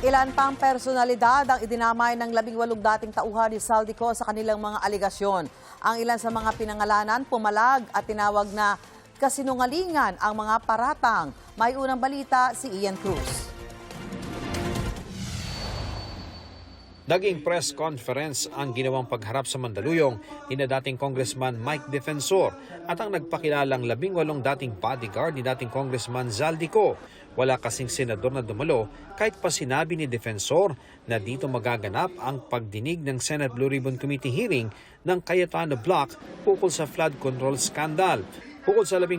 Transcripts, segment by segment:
Ilan pang personalidad ang idinamay ng 18 dating tauhan ni Saldico sa kanilang mga aligasyon. Ang ilan sa mga pinangalanan pumalag at tinawag na kasinungalingan ang mga paratang. May unang balita si Ian Cruz. Naging press conference ang ginawang pagharap sa Mandaluyong ni dating Congressman Mike Defensor at ang nagpakilalang 18 dating bodyguard ni dating Congressman Zaldico. Wala kasing senador na dumalo kahit pa sinabi ni Defensor na dito magaganap ang pagdinig ng Senate Blue Ribbon Committee hearing ng Cayetano Block ukol sa flood control scandal. Bukod sa 18,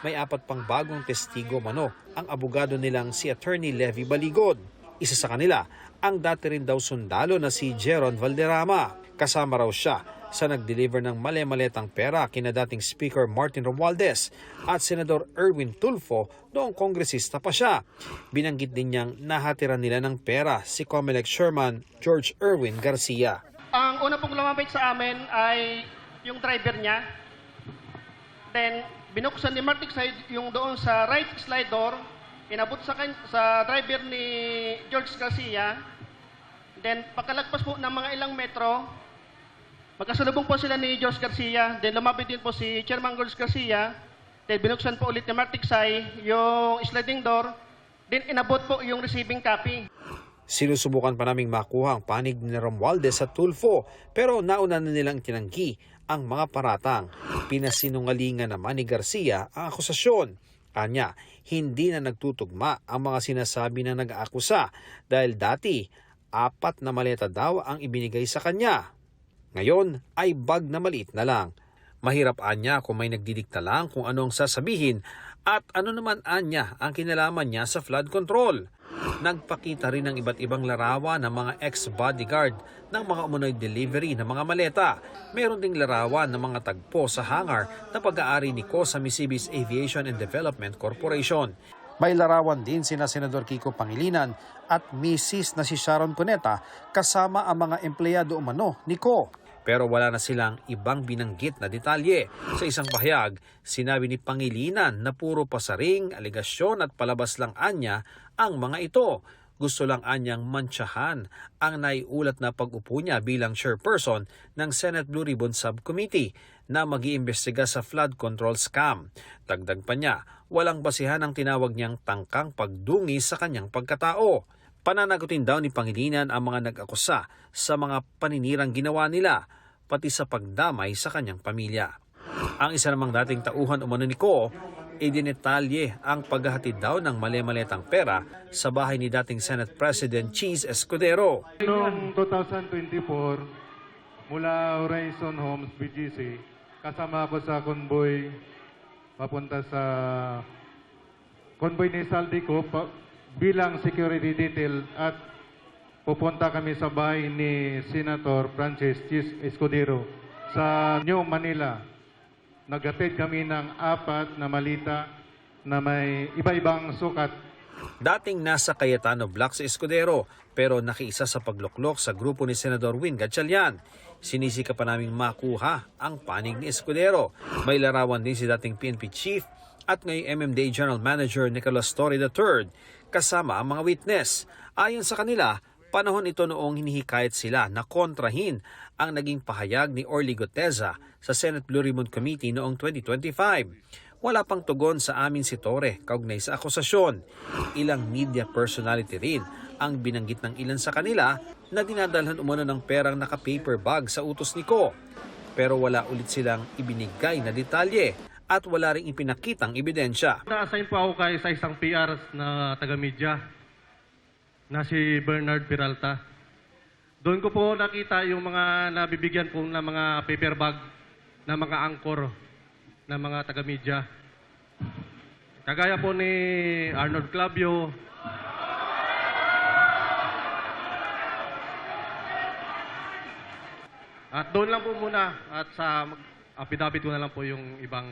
may 4 pang bagong testigo mano ang abogado nilang si Attorney Levy Baligod. Isa sa kanila, ang dati rin daw sundalo na si Jeron Valderrama. Kasama raw siya sa nag-deliver ng male-maletang pera kina dating Speaker Martin Romualdez at Senador Erwin Tulfo noong kongresista pa siya. Binanggit din niyang nahatiran nila ng pera si Comelec Chairman George Erwin Garcia. Ang una pong lumapit sa amin ay yung driver niya. Then, binuksan ni Martic side yung doon sa right slide door. Inabot sa driver ni George Garcia. Then, pagkalagpas po ng mga ilang metro, magkasalubong po sila ni George Garcia. Then, lumapit din po si Chairman George Garcia. Then, binuksan po ulit ni Martic Sai yung sliding door. Then, inabot po yung receiving copy. Sinusubukan pa naming makuha ang panig ni Romualdez sa Tulfo pero nauna na nilang tinanggi ang mga paratang. Pinasinungalingan naman ni Garcia ang akusasyon. Anya, hindi na nagtutugma ang mga sinasabi na nag-aakusa dahil dati 4 na maleta daw ang ibinigay sa kanya. Ngayon ay bag na maliit na lang. Mahirap anya kung may nagdidikta lang kung ano ang sasabihin at ano naman anya ang kinalaman niya sa flood control. Nagpakita rin ng iba't ibang larawan ng mga ex-bodyguard ng mga umunoy delivery ng mga maleta. Meron ding larawan ng mga tagpo sa hangar na pag-aari ni COSA Misibis Aviation and Development Corporation. May larawan din sina Senador Kiko Pangilinan at Mrs. na si Sharon Cuneta kasama ang mga empleyado umano ni Co. Pero wala na silang ibang binanggit na detalye. Sa isang pahayag, sinabi ni Pangilinan na puro pasaring, aligasyon at palabas lang anya ang mga ito. Gusto lang anyang mantsahan ang naiulat na pag-upo niya bilang chairperson ng Senate Blue Ribbon Subcommittee na mag-iimbestiga sa flood control scam. Dagdag pa niya, walang basihan ang tinawag niyang tangkang pagdungi sa kanyang pagkatao. Pananagutin daw ni Pangilinan ang mga nag-akusa sa mga paninirang ginawa nila, pati sa pagdamay sa kanyang pamilya. Ang isa namang dating tauhan umano ni Co, idinetalye ang paghahatid daw ng male-maletang pera sa bahay ni dating Senate President Cheese Escudero. Noong 2024, mula Horizon Homes, BGC, kasama ako sa convoy papunta sa convoy ni Saldico bilang security detail at pupunta kami sa bahay ni Senator Francis Cheese Escudero sa New Manila. Naghatid kami ng 4 na malita na may iba-ibang sukat. Dating nasa Cayetano Block si Escudero pero nakiisa sa pagluklok sa grupo ni Senador Win Gatchalian. Sinisika pa naming makuha ang panig ni Escudero. May larawan din si dating PNP Chief at ngayong MMDA General Manager Nicolas Torre III kasama ang mga witness. Ayon sa kanila, panahon ito noong hinihikayat sila na kontrahin ang naging pahayag ni Orly Guteza sa Senate Blue Ribbon Committee noong 2025. Wala pang tugon sa amin si Torre kaugnay sa akusasyon. Ilang media personality rin ang binanggit ng ilan sa kanila na dinadalhan umano ng perang naka-paper bag sa utos ni Co. Pero wala ulit silang ibinigay na detalye at wala ring ipinakitang ebidensya. Na-assign po ako sa isang PR na taga-media na si Bernard Peralta. Doon ko po nakita yung mga nabibigyan po ng mga paper bag na mga anchor na mga taga-media. Kagaya po ni Arnold Clavio, at doon lang po muna at sa affidavit ko na lang po yung ibang.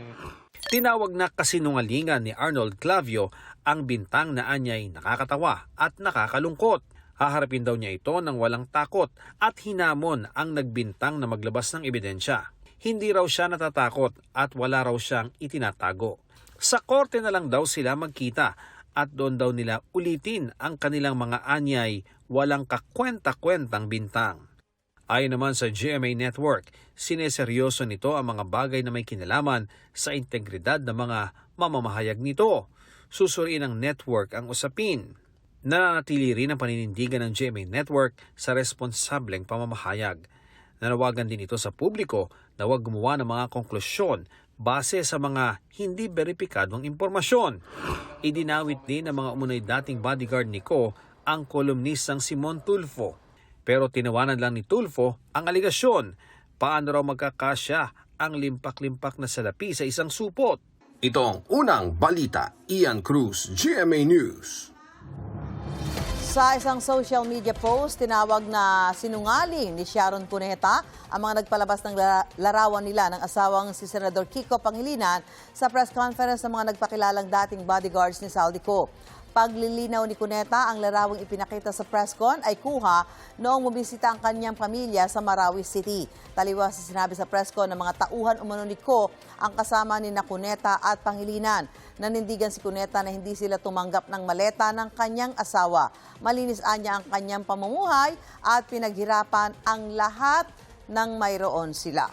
Tinawag na kasinungalingan ni Arnold Clavio ang bintang na anyay nakakatawa at nakakalungkot. Haharapin daw niya ito ng walang takot at hinamon ang nagbintang na maglabas ng ebidensya. Hindi raw siya natatakot at wala raw siyang itinatago. Sa korte na lang daw sila magkita at doon daw nila ulitin ang kanilang mga anyay walang kakwenta-kwentang bintang. Ayon naman sa GMA Network, sineseryoso nito ang mga bagay na may kinalaman sa integridad ng mga mamamahayag nito. Susuriin ng network ang usapin. Nananatili rin ang paninindigan ng GMA Network sa responsableng pamamahayag. Nanawagan din ito sa publiko na huwag gumawa ng mga konklusyon base sa mga hindi beripikadong impormasyon. Idinawit din ng mga umunay dating bodyguard ni Ko ang kolumnistang Simon Tulfo. Pero tinawanan lang ni Tulfo ang aligasyon. Paano raw magkakasya ang limpak-limpak na salapi sa isang supot? Ito ang unang balita. Ian Cruz, GMA News. Sa isang social media post, tinawag na sinungaling ni Sharon Cuneta ang mga nagpalabas ng larawan nila ng asawang si Senador Kiko Pangilinan sa press conference ng mga nagpakilalang dating bodyguards ni Saldico. Paglilinaw ni Cuneta, ang larawang ipinakita sa presscon ay kuha noong bumisita ang kanyang pamilya sa Marawi City. Taliwas sa sinabi sa presscon ng mga tauhan umano ni Ko ang kasama ni Cuneta at Pangilinan. Nanindigan si Cuneta na hindi sila tumanggap ng maleta ng kanyang asawa. Malinis anya ang kanyang pamumuhay at pinaghirapan ang lahat ng mayroon sila.